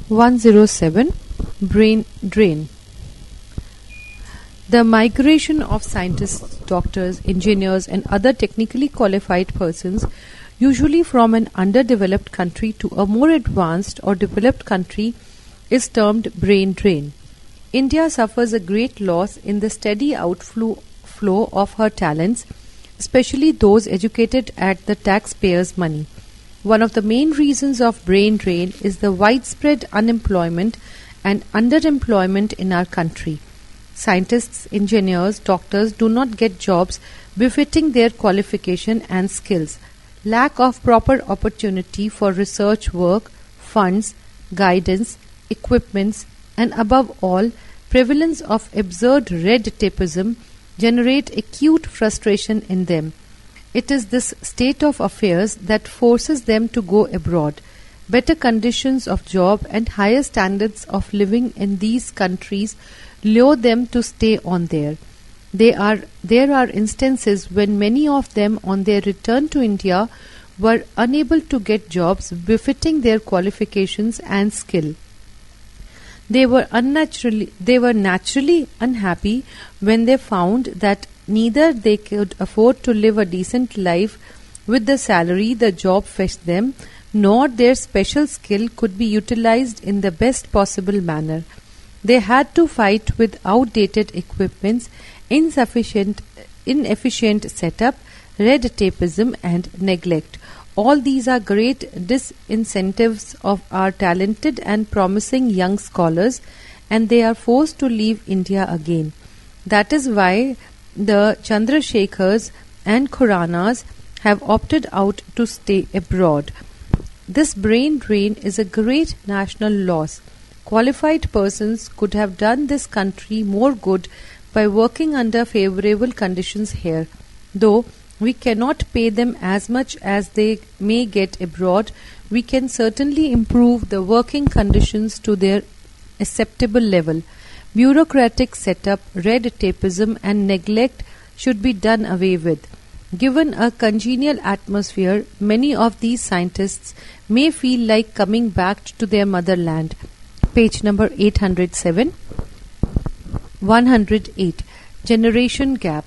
107. Brain drain. The migration of scientists, doctors, engineers, and other technically qualified persons, usually from an underdeveloped country to a more advanced or developed country, is termed brain drain. India suffers a great loss in the steady outflow of her talents, especially those educated at the taxpayers' money. One of the main reasons of brain drain is the widespread unemployment and underemployment in our country. Scientists, engineers, doctors do not get jobs befitting their qualification and skills. Lack of proper opportunity for research work, funds, guidance, equipments, and above all, prevalence of absurd red tapeism generate acute frustration in them. It is this state of affairs that forces them to go abroad. Better conditions of job and higher standards of living in these countries lure them to stay on there. There are instances when many of them on their return to India were unable to get jobs befitting their qualifications and skill. They were naturally unhappy when they found that neither they could afford to live a decent life with the salary the job fetched them, nor their special skill could be utilized in the best possible manner. They had to fight with outdated equipments, inefficient setup, red tapeism, and neglect. All these are great disincentives of our talented and promising young scholars, and they are forced to leave India again. That is why the Chandrasekhars and Khuranas have opted out to stay abroad. This brain drain is a great national loss. Qualified persons could have done this country more good by working under favorable conditions here. Though we cannot pay them as much as they may get abroad, we can certainly improve the working conditions to their acceptable level. Bureaucratic setup, red tapeism, and neglect should be done away with. Given a congenial atmosphere, many of these scientists may feel like coming back to their motherland. Page number 807. 108. Generation gap.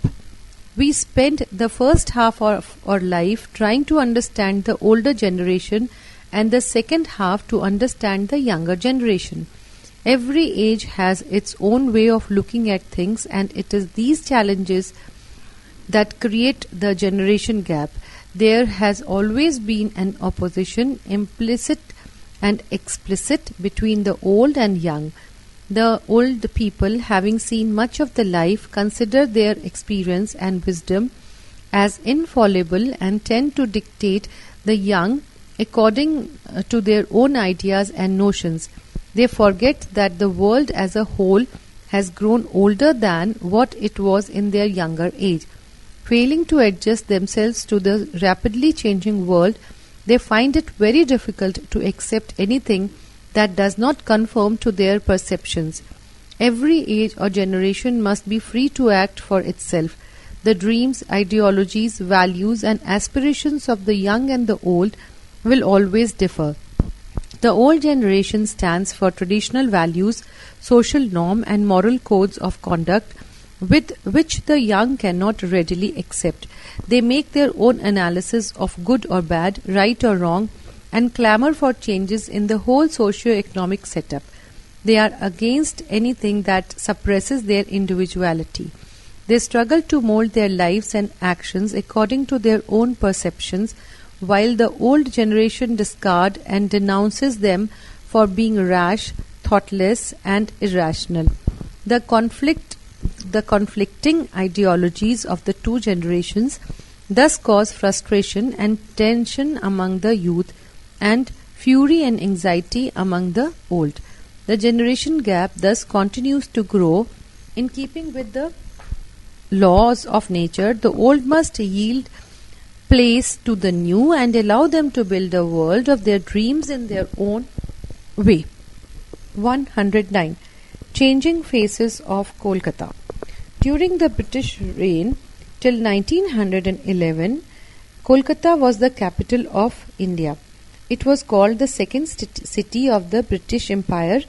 We spend the first half of our life trying to understand the older generation and the second half to understand the younger generation. Every age has its own way of looking at things, and it is these challenges that create the generation gap. There has always been an opposition, implicit and explicit, between the old and young. The old people, having seen much of the life, consider their experience and wisdom as infallible and tend to dictate the young according to their own ideas and notions. They forget that the world as a whole has grown older than what it was in their younger age. Failing to adjust themselves to the rapidly changing world, they find it very difficult to accept anything that does not conform to their perceptions. Every age or generation must be free to act for itself. The dreams, ideologies, values, and aspirations of the young and the old will always differ. The old generation stands for traditional values, social norm, and moral codes of conduct with which the young cannot readily accept. They make their own analysis of good or bad, right or wrong, and clamor for changes in the whole socio-economic setup. They are against anything that suppresses their individuality. They struggle to mold their lives and actions according to their own perceptions, while the old generation discards and denounces them for being rash, thoughtless, and irrational. The conflicting ideologies of the two generations thus cause frustration and tension among the youth, and fury and anxiety among the old. The generation gap thus continues to grow. In keeping with the laws of nature, the old must yield place to the new and allow them to build a world of their dreams in their own way. 109. Changing faces of Kolkata. During the British reign till 1911, Kolkata was the capital of India. It was called the second city of the British Empire,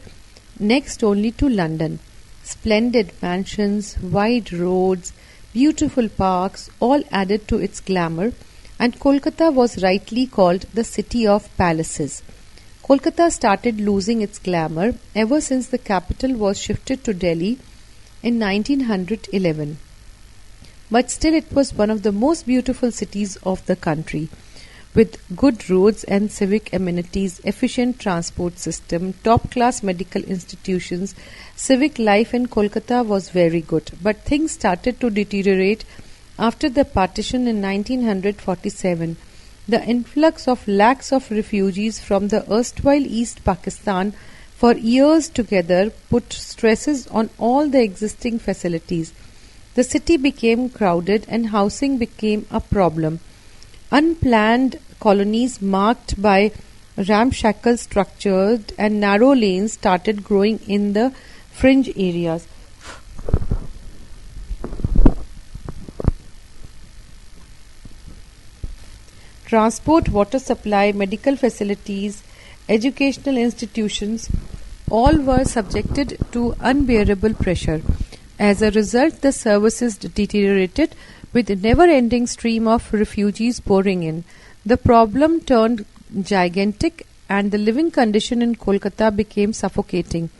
next only to London. Splendid mansions, wide roads, beautiful parks all added to its glamour, and Kolkata was rightly called the city of palaces. Kolkata started losing its glamour ever since the capital was shifted to Delhi in 1911. But still it was one of the most beautiful cities of the country, with good roads and civic amenities, efficient transport system, top-class medical institutions. Civic life in Kolkata was very good, but things started to deteriorate after the partition in 1947. The influx of lakhs of refugees from the erstwhile East Pakistan for years together put stresses on all the existing facilities. The city became crowded and housing became a problem. Unplanned colonies marked by ramshackle structures and narrow lanes started growing in the fringe areas. Transport, water supply, medical facilities, educational institutions all were subjected to unbearable pressure. As a result, the services deteriorated with a never-ending stream of refugees pouring in. The problem turned gigantic and the living condition in Kolkata became suffocating.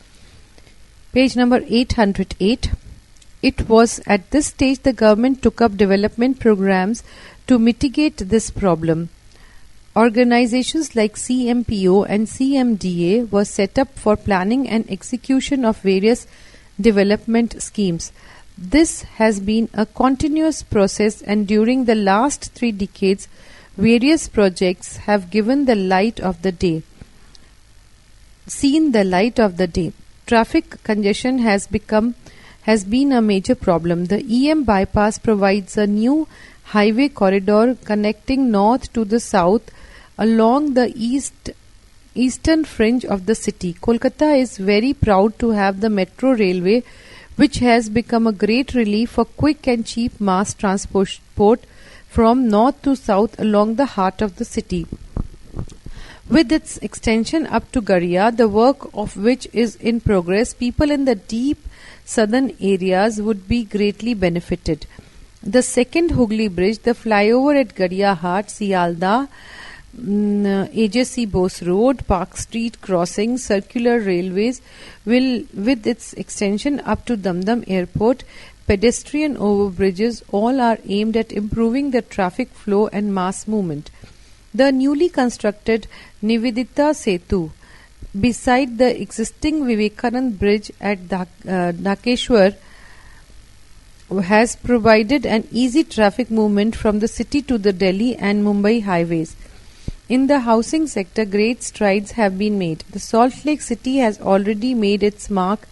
Page number 808. It was at this stage the government took up development programs to mitigate this problem. Organizations like CMPO and CMDA were set up for planning and execution of various development schemes. This has been a continuous process, and during the last 3 decades, various projects have seen the light of the day. Traffic congestion has been a major problem. The EM bypass provides a new highway corridor connecting north to the south along the eastern fringe of the city. Kolkata is very proud to have the metro railway, which has become a great relief for quick and cheap mass transport from north to south along the heart of the city. With its extension up to Garia, the work of which is in progress, people in the deep southern areas would be greatly benefited. The second Hooghly Bridge, the flyover at Garia Hat, Sialda, AJC Bose Road, Park Street crossing, circular railways will, with its extension up to Damdam Airport, pedestrian overbridges, all are aimed at improving the traffic flow and mass movement. The newly constructed Nivedita Setu, beside the existing Vivekanand Bridge at Dhakeshwar, has provided an easy traffic movement from the city to the Delhi and Mumbai highways. In the housing sector, great strides have been made. The Salt Lake City has already made its mark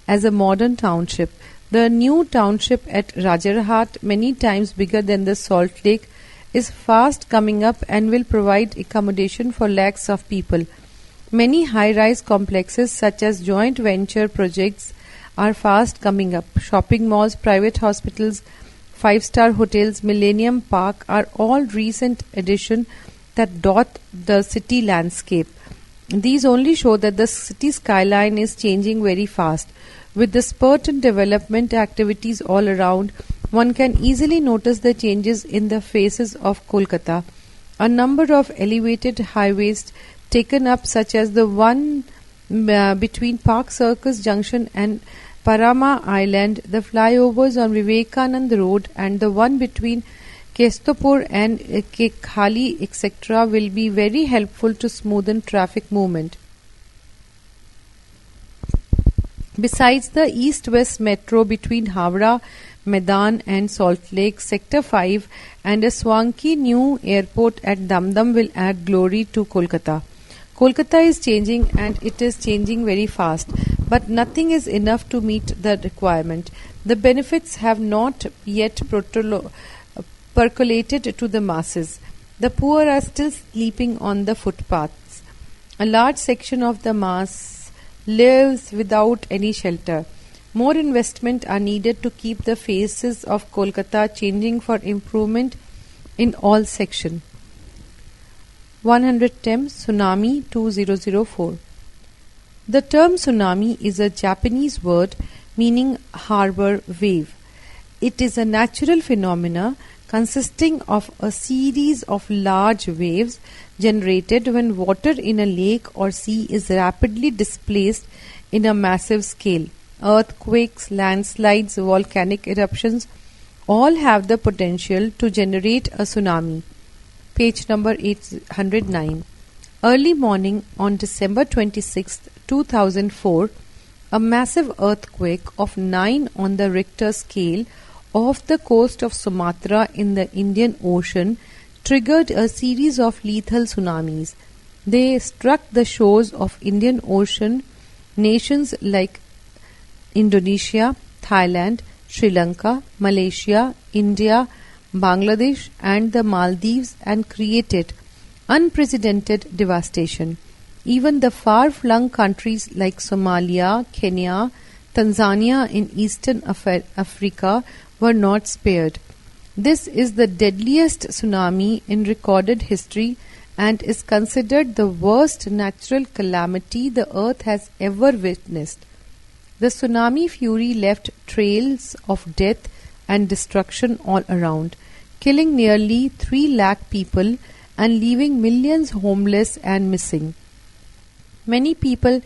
as a modern township. The new township at Rajarhat, many times bigger than the Salt Lake, is fast coming up and will provide accommodation for lakhs of people. Many high-rise complexes such as joint venture projects are fast coming up. Shopping malls, private hospitals, 5-star hotels, Millennium Park are all recent additions that dot the city landscape. These only show that the city skyline is changing very fast. With the spurt in development activities all around, one can easily notice the changes in the faces of Kolkata. A number of elevated highways taken up, such as the one between Park Circus Junction and Parama Island, the flyovers on Vivekanand Road, and the one between Kestopur and Kekhali, etc., will be very helpful to smoothen traffic movement. Besides the east-west metro between Howrah, Medan and Salt Lake, Sector 5 and a swanky new airport at Damdam will add glory to Kolkata. Kolkata is changing, and it is changing very fast, but nothing is enough to meet the requirement. The benefits have not yet percolated to the masses. The poor are still sleeping on the footpaths. A large section of the mass lives without any shelter. More investment are needed to keep the faces of Kolkata changing for improvement in all sections. 110 Tsunami 2004. The term tsunami is a Japanese word meaning harbor wave. It is a natural phenomena consisting of a series of large waves generated when water in a lake or sea is rapidly displaced in a massive scale. Earthquakes, landslides, volcanic eruptions all have the potential to generate a tsunami. Page number 809. Early morning on December 26, 2004, a massive earthquake of 9 on the Richter scale off the coast of Sumatra in the Indian Ocean triggered a series of lethal tsunamis. They struck the shores of Indian Ocean nations like Indonesia, Thailand, Sri Lanka, Malaysia, India, Bangladesh and the Maldives and created unprecedented devastation. Even the far-flung countries like Somalia, Kenya, Tanzania in Eastern Africa were not spared. This is the deadliest tsunami in recorded history and is considered the worst natural calamity the earth has ever witnessed. The tsunami fury left trails of death and destruction all around, killing nearly 3 lakh people and leaving millions homeless and missing. Many people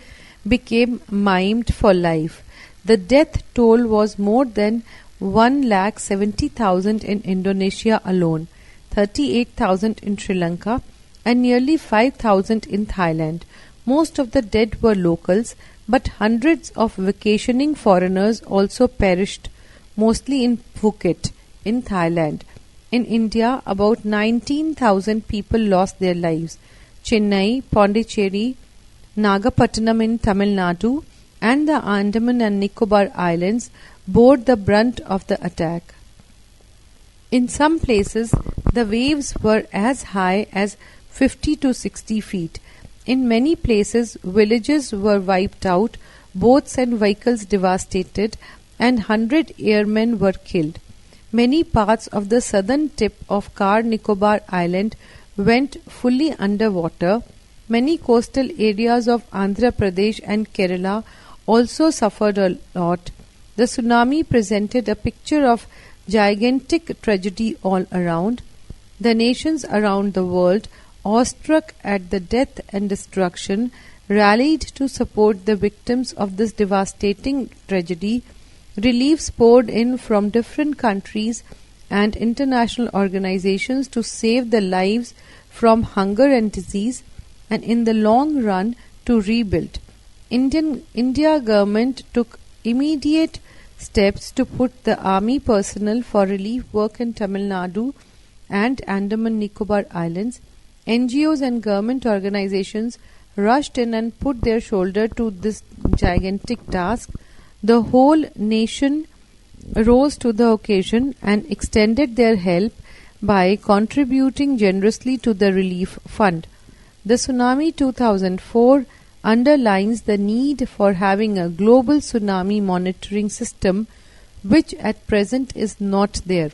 became maimed for life. The death toll was more than 1,70,000 in Indonesia alone, 38,000 in Sri Lanka, and nearly 5,000 in Thailand. Most of the dead were locals, but hundreds of vacationing foreigners also perished, mostly in Phuket, in Thailand. In India, about 19,000 people lost their lives. Chennai, Pondicherry, Nagapattinam in Tamil Nadu, and the Andaman and Nicobar Islands bore the brunt of the attack. In some places, the waves were as high as 50 to 60 feet. In many places, villages were wiped out, boats and vehicles devastated, and 100 airmen were killed. Many parts of the southern tip of Car Nicobar Island went fully underwater. Many coastal areas of Andhra Pradesh and Kerala also suffered a lot. The tsunami presented a picture of gigantic tragedy all around. The nations around the world, awestruck at the death and destruction, rallied to support the victims of this devastating tragedy. Reliefs poured in from different countries and international organizations to save the lives from hunger and disease, and in the long run to rebuild. India government took immediate steps to put the army personnel for relief work in Tamil Nadu and Andaman Nicobar Islands. NGOs and government organizations rushed in and put their shoulder to this gigantic task. The whole nation rose to the occasion and extended their help by contributing generously to the relief fund. The Tsunami 2004 underlines the need for having a global tsunami monitoring system, which at present is not there.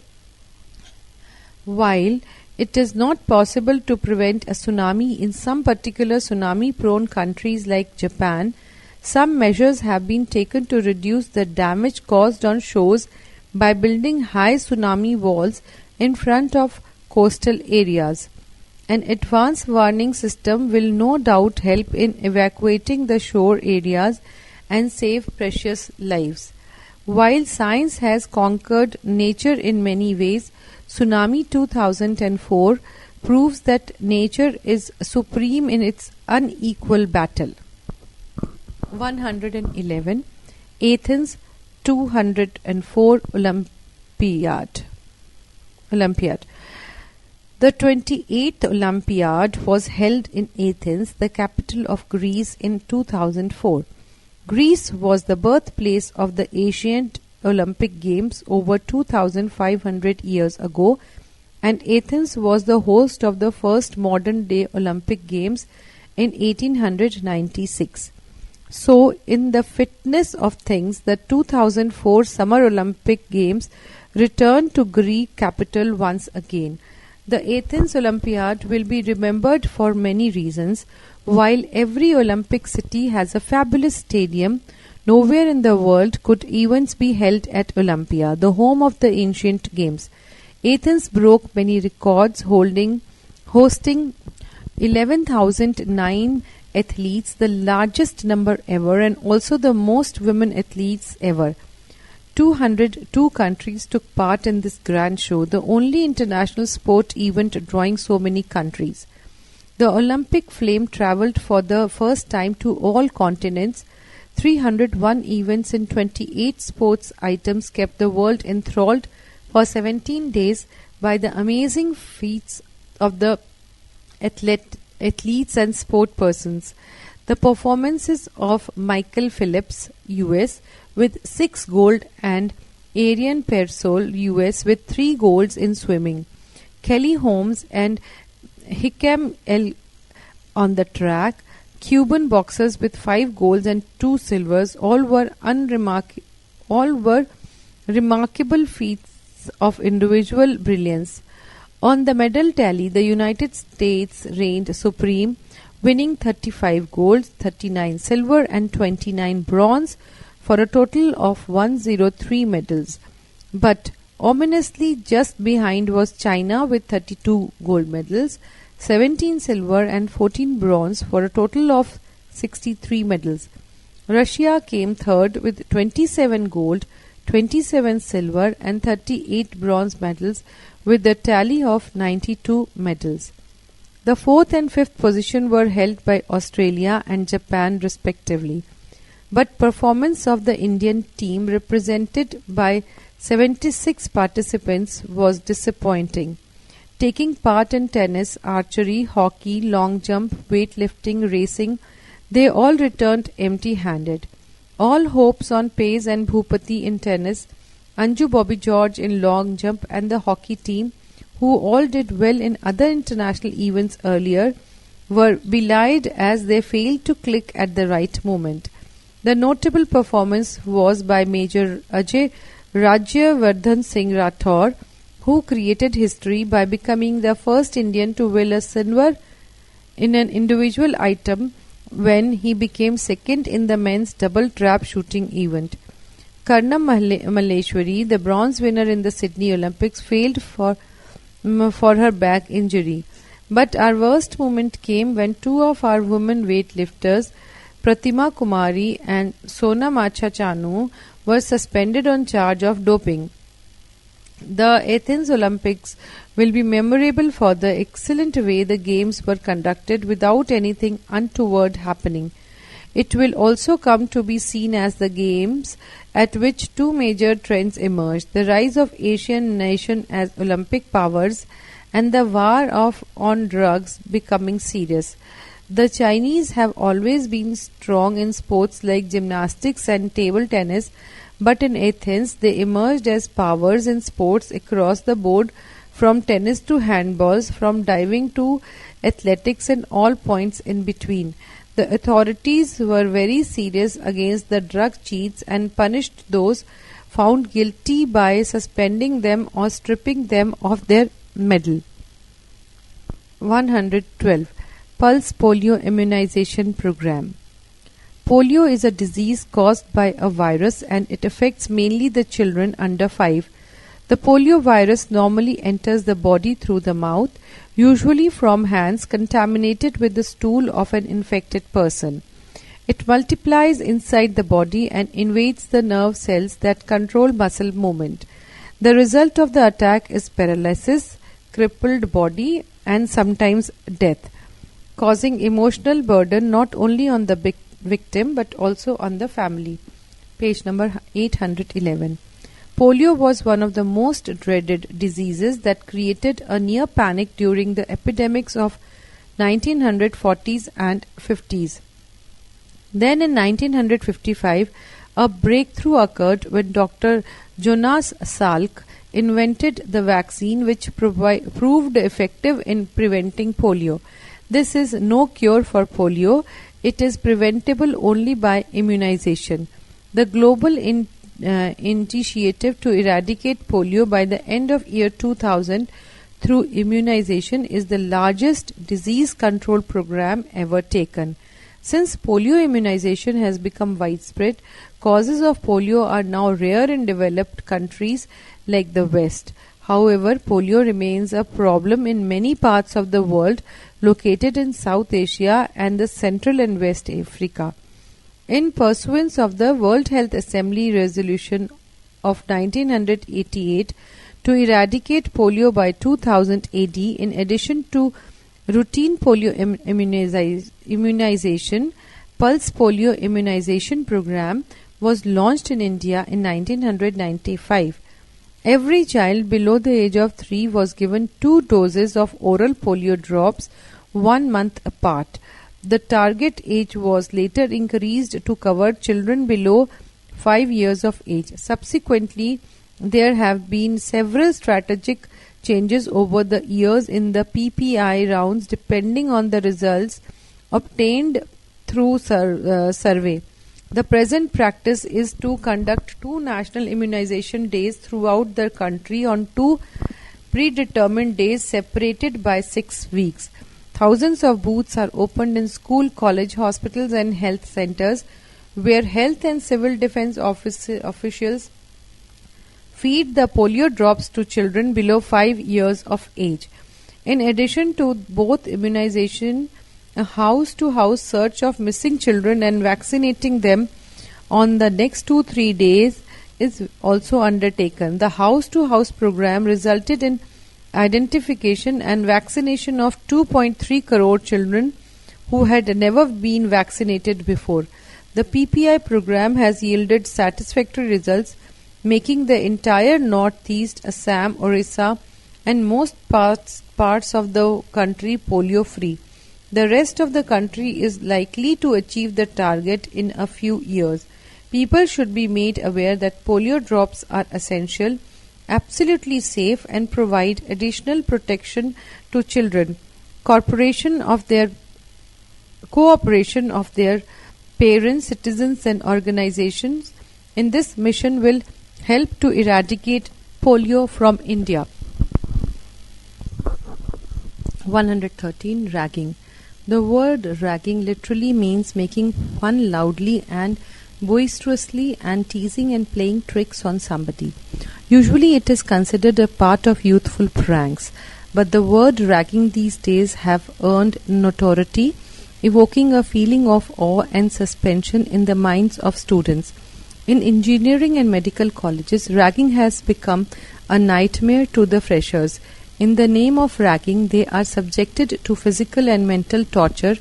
While it is not possible to prevent a tsunami in some particular tsunami-prone countries like Japan, some measures have been taken to reduce the damage caused on shores by building high tsunami walls in front of coastal areas. An advanced warning system will no doubt help in evacuating the shore areas and save precious lives. While science has conquered nature in many ways, Tsunami 2004 proves that nature is supreme in its unequal battle. 111. Athens 204 Olympiad. The 28th Olympiad was held in Athens, the capital of Greece, in 2004. Greece was the birthplace of the ancient Olympic Games over 2,500 years ago, and Athens was the host of the first modern-day Olympic Games in 1896. So, in the fitness of things, the 2004 Summer Olympic Games returned to Greek capital once again. The Athens Olympiad will be remembered for many reasons. While every Olympic city has a fabulous stadium, nowhere in the world could events be held at Olympia, the home of the ancient games. Athens broke many records, hosting 11,009 athletes, the largest number ever, and also the most women athletes ever. 202 countries took part in this grand show, the only international sport event drawing so many countries. The Olympic flame travelled for the first time to all continents. 301 events in 28 sports items kept the world enthralled for 17 days by the amazing feats of the athletes and sport persons. The performances of Michael Phelps, US, with 6 gold, and Ariane Persol, US, with 3 golds in swimming. Kelly Holmes and Hicam El on the track, Cuban boxers with 5 golds and 2 silvers, all were remarkable feats of individual brilliance. On the medal tally, the United States reigned supreme, winning 35 golds, 39 silver and 29 bronze for a total of 103 medals. But ominously just behind was China with 32 gold medals, 17 silver and 14 bronze for a total of 63 medals. Russia came third with 27 gold, 27 silver and 38 bronze medals with a tally of 92 medals. The 4th and 5th position were held by Australia and Japan respectively. But performance of the Indian team, represented by 76 participants, was disappointing. Taking part in tennis, archery, hockey, long jump, weightlifting, racing, they all returned empty-handed. All hopes on Pace and Bhupati in tennis, Anju Bobby George in long jump, and the hockey team, who all did well in other international events earlier, were belied as they failed to click at the right moment. The notable performance was by Major Rajyavardhan Singh Rathore, who created history by becoming the first Indian to win a silver in an individual item when he became second in the men's double trap shooting event. Karnam Malleshwari, the bronze winner in the Sydney Olympics, failed for her back injury. But our worst moment came when 2 of our women weightlifters, Pratima Kumari and Sona Machachanu, were suspended on charge of doping. The Athens Olympics will be memorable for the excellent way the games were conducted without anything untoward happening. It will also come to be seen as the games at which 2 major trends emerged: the rise of Asian nations as Olympic powers and the war on drugs becoming serious. The Chinese have always been strong in sports like gymnastics and table tennis, but in Athens they emerged as powers in sports across the board, from tennis to handballs, from diving to athletics and all points in between. The authorities were very serious against the drug cheats and punished those found guilty by suspending them or stripping them of their medal. 112. Pulse Polio Immunization Program. Polio is a disease caused by a virus and it affects mainly the children under 5. The polio virus normally enters the body through the mouth, usually from hands contaminated with the stool of an infected person. It multiplies inside the body and invades the nerve cells that control muscle movement. The result of the attack is paralysis, crippled body, and sometimes death, causing emotional burden not only on the victim but also on the family. Page number 811. Polio was one of the most dreaded diseases that created a near panic during the epidemics of 1940s and 50s. Then in 1955, a breakthrough occurred when Dr. Jonas Salk invented the vaccine which proved effective in preventing polio. This is no cure for polio. It is preventable only by immunization. The global initiative to eradicate polio by the end of year 2000 through immunization is the largest disease control program ever taken. Since polio immunization has become widespread, causes of polio are now rare in developed countries like the West. However, polio remains a problem in many parts of the world located in South Asia and the Central and West Africa. In pursuance of the World Health Assembly resolution of 1988 to eradicate polio by 2000 AD, in addition to routine polio immunization, pulse polio immunization program was launched in India in 1995. Every child below the age of 3 was given 2 doses of oral polio drops 1 month apart. The target age was later increased to cover children below 5 years of age. Subsequently, there have been several strategic changes over the years in the PPI rounds depending on the results obtained through survey. The present practice is to conduct 2 national immunization days throughout the country on 2 predetermined days separated by 6 weeks. Thousands of booths are opened in school, college, hospitals and health centers where health and civil defense officials feed the polio drops to children below 5 years of age. In addition to both immunization, a house-to-house search of missing children and vaccinating them on the next 2-3 days is also undertaken. The house-to-house program resulted in identification and vaccination of 2.3 crore children who had never been vaccinated before. The PPI program has yielded satisfactory results, making the entire Northeast, Assam, Orissa and most parts of the country polio-free. The rest of the country is likely to achieve the target in a few years. People should be made aware that polio drops are essential, absolutely safe and provide additional protection to children. Cooperation of their parents, citizens and organizations in this mission will help to eradicate polio from India. 113. Ragging. The word ragging literally means making fun loudly and boisterously and teasing and playing tricks on somebody. Usually it is considered a part of youthful pranks, but the word ragging these days have earned notoriety, evoking a feeling of awe and suspension in the minds of students. In engineering and medical colleges, ragging has become a nightmare to the freshers. In the name of ragging, they are subjected to physical and mental torture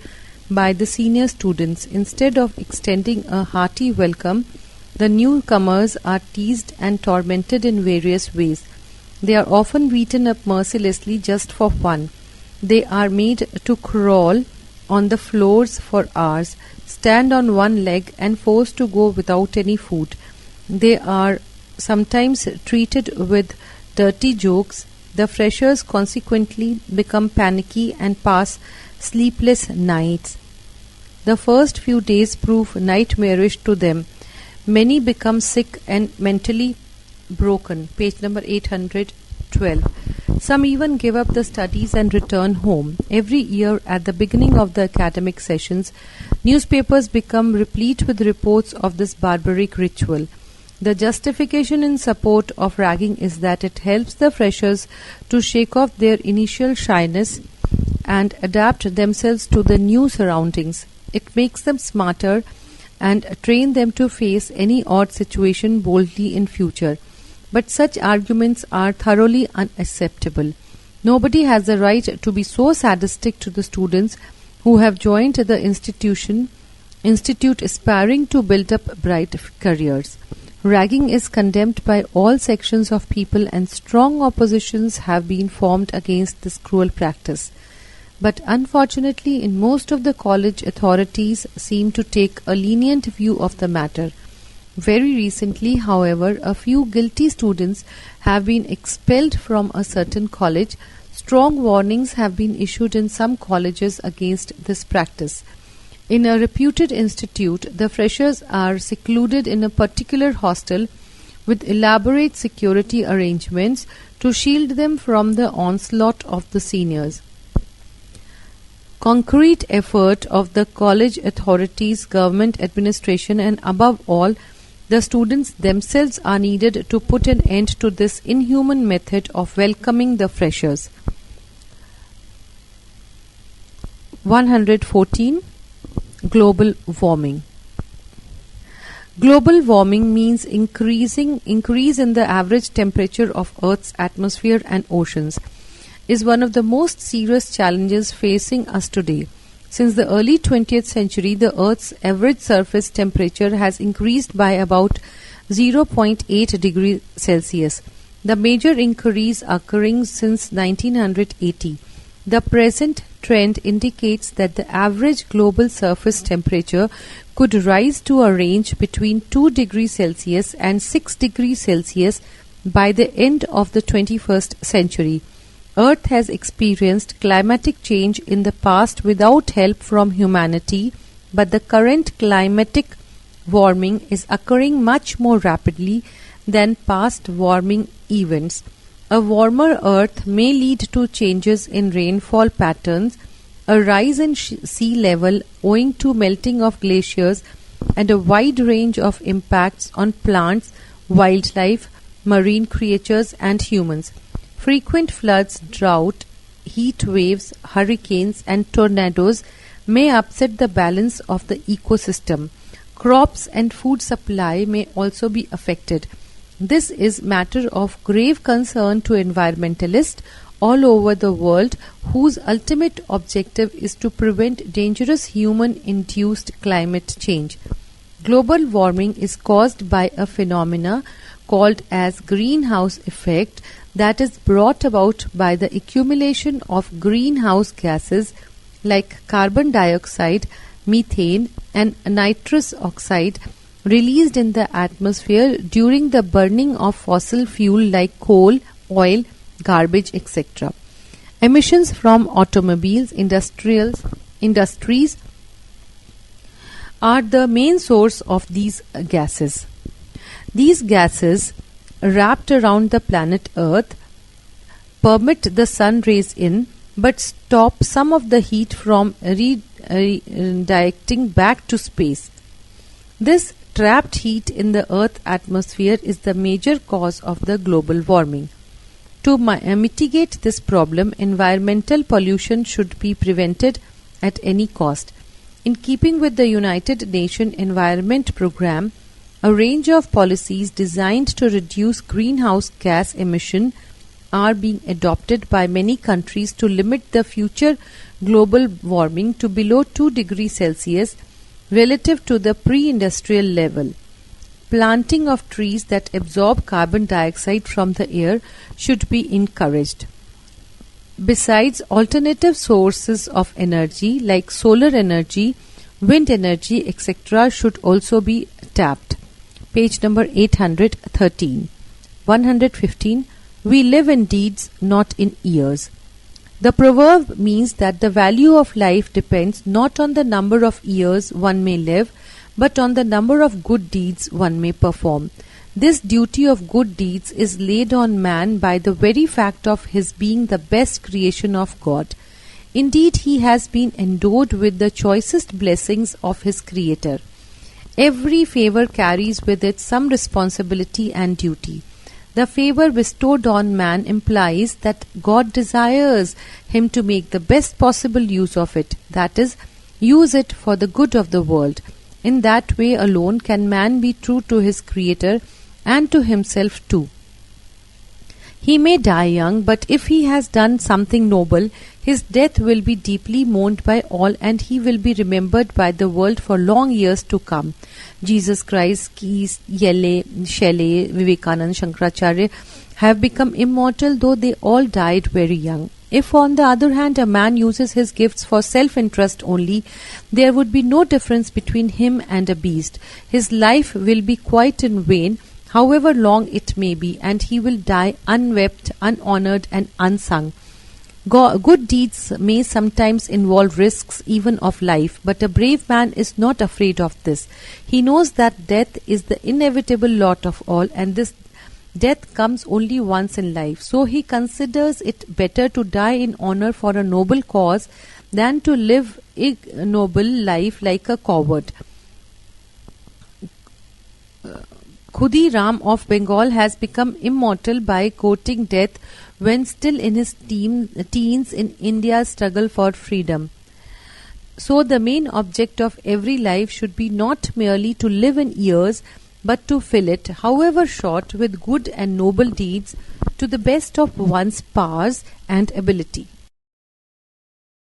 by the senior students. Instead of extending a hearty welcome, the newcomers are teased and tormented in various ways. They are often beaten up mercilessly just for fun. They are made to crawl on the floors for hours, stand on one leg and forced to go without any food. They are sometimes treated with dirty jokes. The freshers consequently become panicky and pass sleepless nights. The first few days prove nightmarish to them. Many become sick and mentally broken. Page number 812. Some even give up the studies and return home. Every year at the beginning of the academic sessions, newspapers become replete with reports of this barbaric ritual. The justification in support of ragging is that it helps the freshers to shake off their initial shyness and adapt themselves to the new surroundings. It makes them smarter and train them to face any odd situation boldly in future. But such arguments are thoroughly unacceptable. Nobody has the right to be so sadistic to the students who have joined the institute aspiring to build up bright careers. Ragging is condemned by all sections of people and strong oppositions have been formed against this cruel practice. But unfortunately, in most of the college authorities seem to take a lenient view of the matter. Very recently, however, a few guilty students have been expelled from a certain college. Strong warnings have been issued in some colleges against this practice. In a reputed institute, the freshers are secluded in a particular hostel with elaborate security arrangements to shield them from the onslaught of the seniors. Concrete effort of the college authorities, government administration, and above all, the students themselves are needed to put an end to this inhuman method of welcoming the freshers. 114. Global warming. Global warming means increase in the average temperature of Earth's atmosphere and oceans, is one of the most serious challenges facing us today. Since the early 20th century, the Earth's average surface temperature has increased by about 0.8 degrees Celsius, the major increase occurring since 1980. The present trend indicates that the average global surface temperature could rise to a range between 2 degrees Celsius and 6 degrees Celsius by the end of the 21st century. Earth has experienced climatic change in the past without help from humanity, but the current climatic warming is occurring much more rapidly than past warming events. A warmer Earth may lead to changes in rainfall patterns, a rise in sea level owing to melting of glaciers, and a wide range of impacts on plants, wildlife, marine creatures, and humans. Frequent floods, drought, heat waves, hurricanes, and tornadoes may upset the balance of the ecosystem. Crops and food supply may also be affected. This is matter of grave concern to environmentalists all over the world, whose ultimate objective is to prevent dangerous human-induced climate change. Global warming is caused by a phenomena called as greenhouse effect that is brought about by the accumulation of greenhouse gases like carbon dioxide, methane, and nitrous oxide released in the atmosphere during the burning of fossil fuel like coal, oil, garbage, etc. Emissions from automobiles, industries are the main source of these gases. These gases, wrapped around the planet Earth, permit the sun rays in, but stop some of the heat from redirecting back to space. This trapped heat in the Earth atmosphere is the major cause of the global warming. To mitigate this problem, environmental pollution should be prevented at any cost. In keeping with the United Nations Environment Programme, a range of policies designed to reduce greenhouse gas emission are being adopted by many countries to limit the future global warming to below 2 degrees Celsius relative to the pre-industrial level. Planting of trees that absorb carbon dioxide from the air should be encouraged. Besides, alternative sources of energy like solar energy, wind energy, etc. should also be tapped. Page number 813. 115. We live in deeds, not in years. The proverb means that the value of life depends not on the number of years one may live, but on the number of good deeds one may perform. This duty of good deeds is laid on man by the very fact of his being the best creation of God. Indeed, he has been endowed with the choicest blessings of his Creator. Every favor carries with it some responsibility and duty. The favor bestowed on man implies that God desires him to make the best possible use of it, that is, use it for the good of the world. In that way alone can man be true to his Creator and to himself too. He may die young, but if he has done something noble, his death will be deeply mourned by all, and he will be remembered by the world for long years to come. Jesus Christ, Keys, Yelle, Shelley, Vivekanand, Shankaracharya have become immortal, though they all died very young. If, on the other hand, a man uses his gifts for self-interest only, there would be no difference between him and a beast. His life will be quite in vain, however long it may be, and he will die unwept, unhonored, and unsung. Good deeds may sometimes involve risks even of life, but a brave man is not afraid of this. He knows that death is the inevitable lot of all, and this death comes only once in life. So he considers it better to die in honor for a noble cause than to live ignoble life like a coward. Khudi Ram of Bengal has become immortal by courting death when still in his teens in India's struggle for freedom. So the main object of every life should be not merely to live in years, but to fill it, however short, with good and noble deeds to the best of one's powers and ability.